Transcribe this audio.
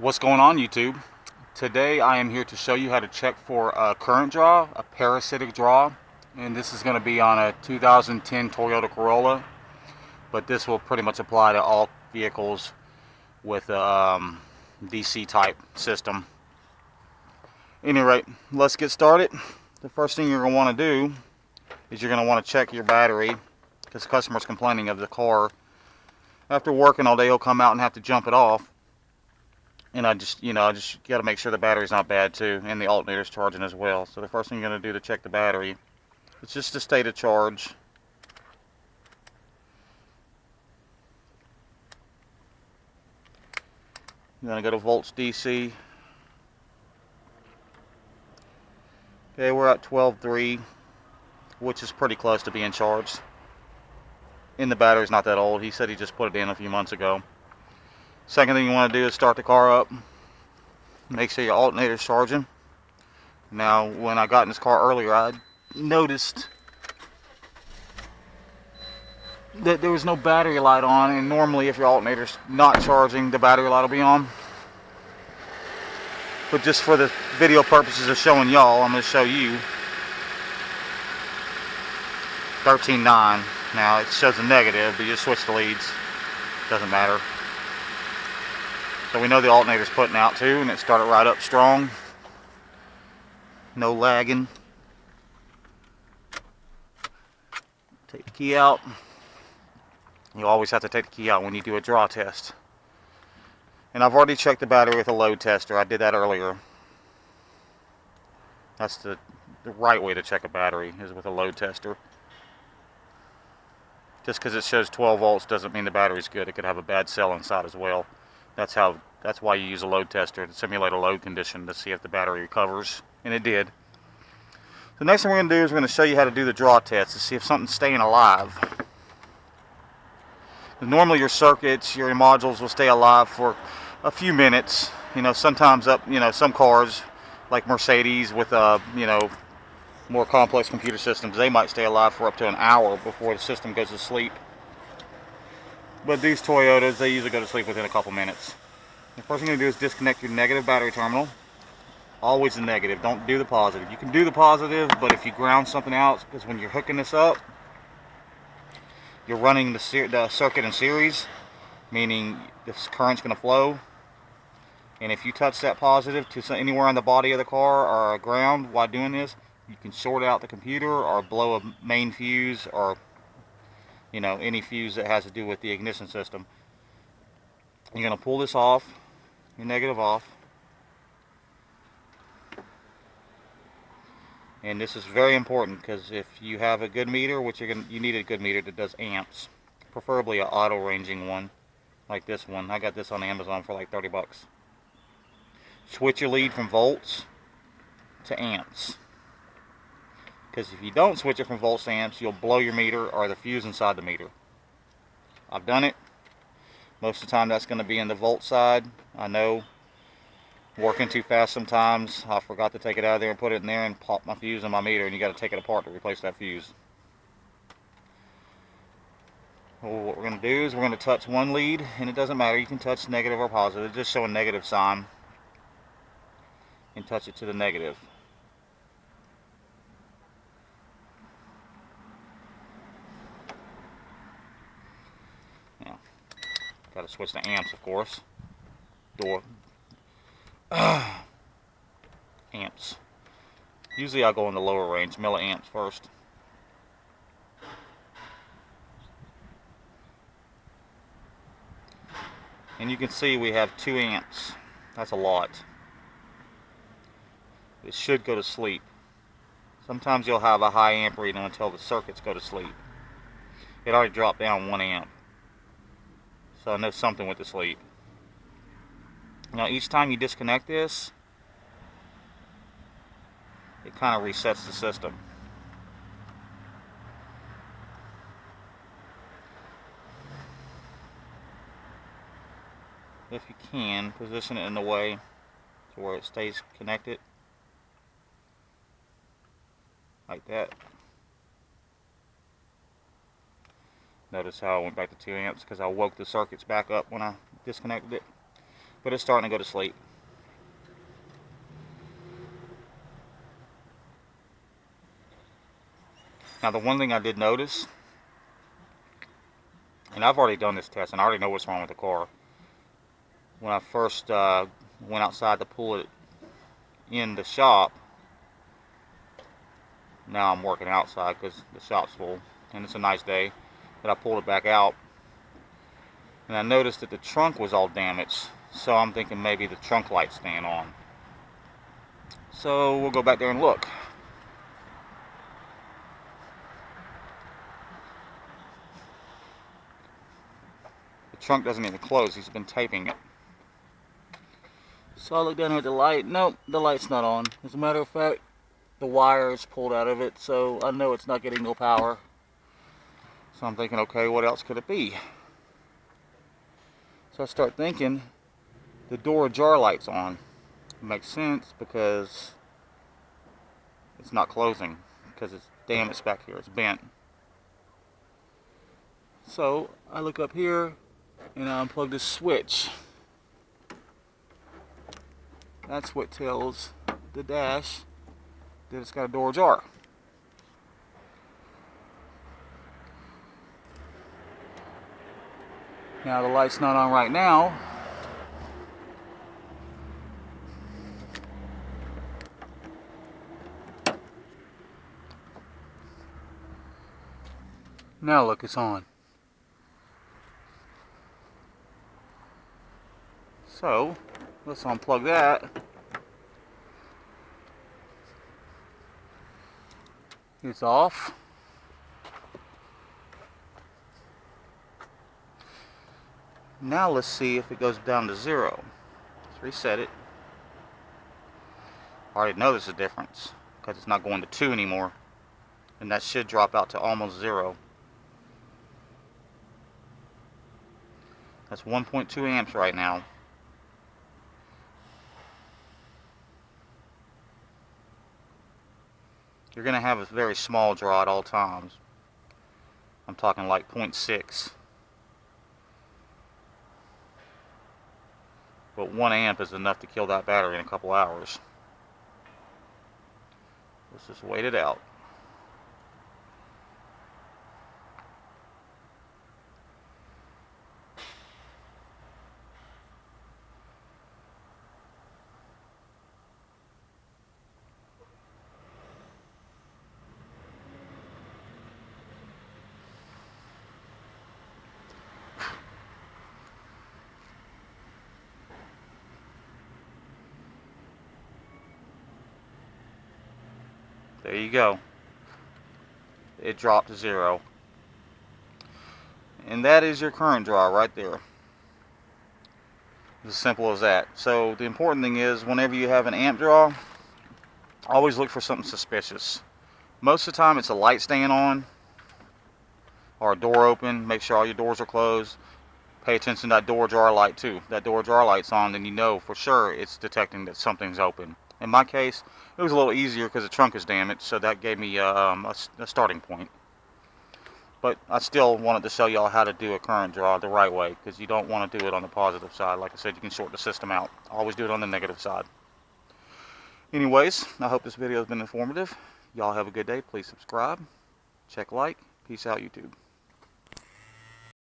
What's going on, YouTube? Today I am here to show you how to check for a current draw, a parasitic draw, and this is going to be on a 2010 Toyota Corolla, but this will pretty much apply to all vehicles with a DC type system. Any rate, let's get started. The first thing you're going to want to do is you're going to want to check your battery, because the customer's complaining of the car. After working all day, he'll come out and have to jump it off. And I just got to make sure the battery's not bad too, and the alternator's charging as well. So the first thing you're going to do to check the battery is just the state of charge. You're going to go to volts DC. Okay, we're at 12.3, which is pretty close to being charged. And the battery's not that old. He said he just put it in a few months ago. Second thing you want to do is start the car up. Make sure your alternator's charging. Now, when I got in this car earlier, I noticed that there was no battery light on, and normally if your alternator's not charging, the battery light will be on. But just for the video purposes of showing y'all, I'm going to show you 13.9. Now, it shows a negative, but you just switch the leads. Doesn't matter. So we know the alternator's putting out too, and it started right up strong. No lagging. Take the key out. You always have to take the key out when you do a draw test. And I've already checked the battery with a load tester. I did that earlier. That's the right way to check a battery, is with a load tester. Just because it shows 12 volts doesn't mean the battery's good. It could have a bad cell inside as well. That's why you use a load tester, to simulate a load condition to see if the battery recovers, and it did. The next thing we're going to do is we're going to show you how to do the draw test to see if something's staying alive. Normally your circuits, your modules will stay alive for a few minutes. Sometimes some cars like Mercedes with more complex computer systems, they might stay alive for up to an hour before the system goes to sleep. But these Toyotas, they usually go to sleep within a couple minutes. The first thing you're going to do is disconnect your negative battery terminal. Always the negative, don't do the positive. You can do the positive, but if you ground something out, because when you're hooking this up, you're running the circuit in series, meaning this current's going to flow. And if you touch that positive to anywhere on the body of the car or ground while doing this, you can short out the computer or blow a main fuse, or any fuse that has to do with the ignition system. You're going to pull this off, your negative off. And this is very important, because if you have a good meter, which you need a good meter that does amps, preferably an auto ranging one like this one. I got this on Amazon for like 30 bucks. Switch your lead from volts to amps. Because if you don't switch it from volts to amps, you'll blow your meter or the fuse inside the meter. I've done it. Most of the time that's going to be in the volt side. I know, working too fast sometimes, I forgot to take it out of there and put it in there and pop my fuse in my meter, and you got to take it apart to replace that fuse. Well, what we're going to do is we're going to touch one lead, and it doesn't matter, you can touch negative or positive, just show a negative sign and touch it to the negative. Got to switch to amps, of course. Amps. Usually I go in the lower range, milliamps first. And you can see we have 2 amps. That's a lot. It should go to sleep. Sometimes you'll have a high amp reading until the circuits go to sleep. It already dropped down 1 amp. So I know something went to sleep. Now each time you disconnect this, it kind of resets the system. If you can, position it in a way to where it stays connected. Like that. Notice how I went back to 2 amps because I woke the circuits back up when I disconnected it. but it's starting to go to sleep. Now the one thing I did notice, and I've already done this test and I already know what's wrong with the car. When I first went outside to pull it in the shop, now I'm working outside because the shop's full and it's a nice day, but I pulled it back out and I noticed that the trunk was all damaged, so I'm thinking maybe the trunk light's staying on. So we'll go back there and look. The trunk doesn't even close, he's been taping it. So I look down here at the light. Nope, the light's not on. As a matter of fact, the wire is pulled out of it, so I know it's not getting no power. So I'm thinking, okay, what else could it be? So I start thinking, the door ajar light's on. It makes sense because it's not closing, because it's damaged back here, it's bent. So I look up here and I unplug this switch. That's what tells the dash that it's got a door ajar. Now the light's not on right now. Now look, it's on. So let's unplug that. It's off. Now let's see if it goes down to 0. Let's reset it. I already know there's a difference because it's not going to 2 anymore, and that should drop out to almost 0. That's 1.2 amps right now. You're going to have a very small draw at all times. I'm talking like 0.6. But 1 amp is enough to kill that battery in a couple hours. Let's just wait it out. There you go. It dropped to 0. And that is your current draw right there. It's as simple as that. So the important thing is, whenever you have an amp draw, always look for something suspicious. Most of the time it's a light staying on or a door open. Make sure all your doors are closed. Pay attention to that door jar light too. If that door jar light's on, then you know for sure it's detecting that something's open. In my case, it was a little easier because the trunk is damaged, so that gave me a starting point. But I still wanted to show y'all how to do a current draw the right way, because you don't want to do it on the positive side. Like I said, you can short the system out. Always do it on the negative side. Anyways, I hope this video has been informative. Y'all have a good day. Please subscribe. Check like. Peace out, YouTube.